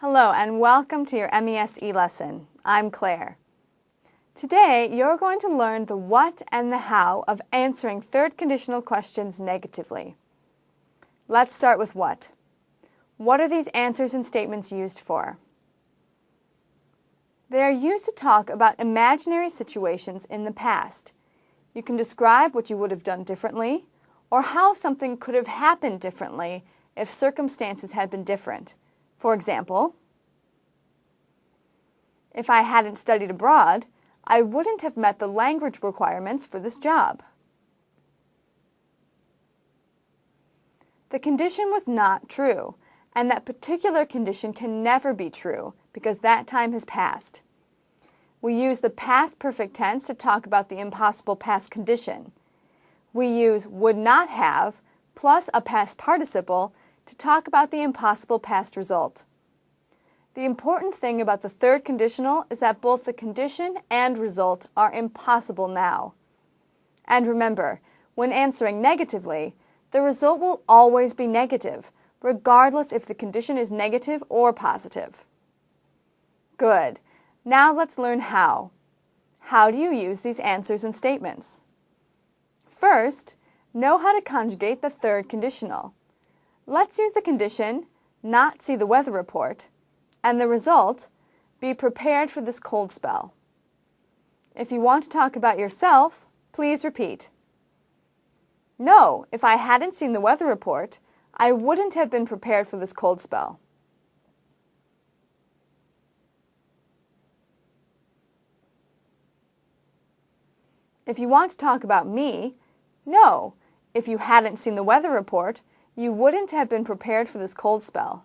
Hello and welcome to your MES lesson. I'm Claire. Today you're going to learn the what and the how of answering third conditional questions negatively. Let's start with what. What are these answers and statements used for? They are used to talk about imaginary situations in the past. You can describe what you would have done differently or how something could have happened differently if circumstances had been different. For example, if I hadn't studied abroad, I wouldn't have met the language requirements for this job. The condition was not true, and that particular condition can never be true because that time has passed. We use the past perfect tense to talk about the impossible past condition. We use would not have plus a past participle to talk about the impossible past result. The important thing about the third conditional is that both the condition and result are impossible now. And remember, when answering negatively, the result will always be negative, regardless if the condition is negative or positive. Good. Now let's learn how. How do you use these answers and statements? First, know how to conjugate the third conditional. Let's use the condition, not see the weather report, and the result, be prepared for this cold spell. If you want to talk about yourself, please repeat. No, if I hadn't seen the weather report, I wouldn't have been prepared for this cold spell. If you want to talk about me, no, if you hadn't seen the weather report, you wouldn't have been prepared for this cold spell.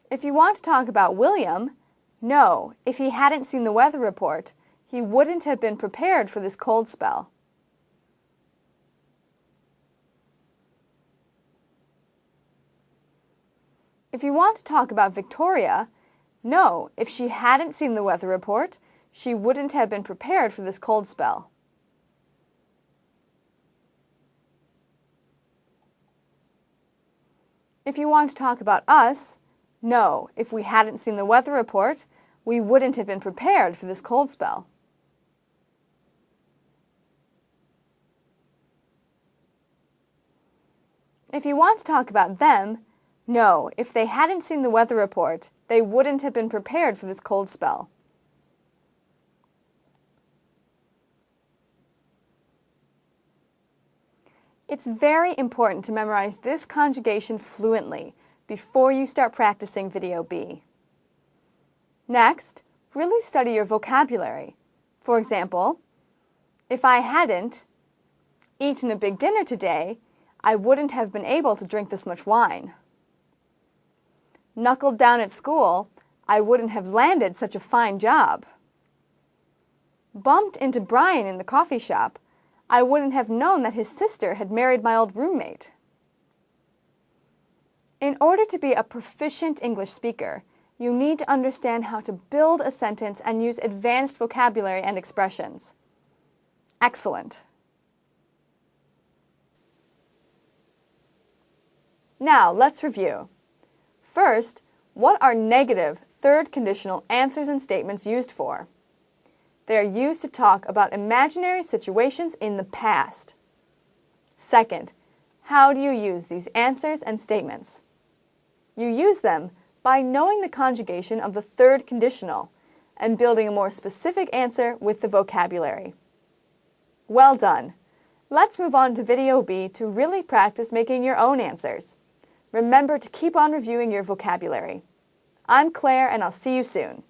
If you want to talk about William, no, if he hadn't seen the weather report, he wouldn't have been prepared for this cold spell. If you want to talk about Victoria, no, if she hadn't seen the weather report, she wouldn't have been prepared for this cold spell. If you want to talk about us, no, if we hadn't seen the weather report, we wouldn't have been prepared for this cold spell. If you want to talk about them, no, if they hadn't seen the weather report, they wouldn't have been prepared for this cold spell. It's very important to memorize this conjugation fluently before you start practicing Video B. Next, really study your vocabulary. For example, if I hadn't eaten a big dinner today, I wouldn't have been able to drink this much wine. Knuckled down at school, I wouldn't have landed such a fine job. Bumped into Brian in the coffee shop, I wouldn't have known that his sister had married my old roommate. In order to be a proficient English speaker, you need to understand how to build a sentence and use advanced vocabulary and expressions. Excellent. Now, let's review. First, what are negative third conditional answers and statements used for? They are used to talk about imaginary situations in the past. Second, how do you use these answers and statements? You use them by knowing the conjugation of the third conditional and building a more specific answer with the vocabulary. Well done! Let's move on to Video B to really practice making your own answers. Remember to keep on reviewing your vocabulary. I'm Claire, and I'll see you soon.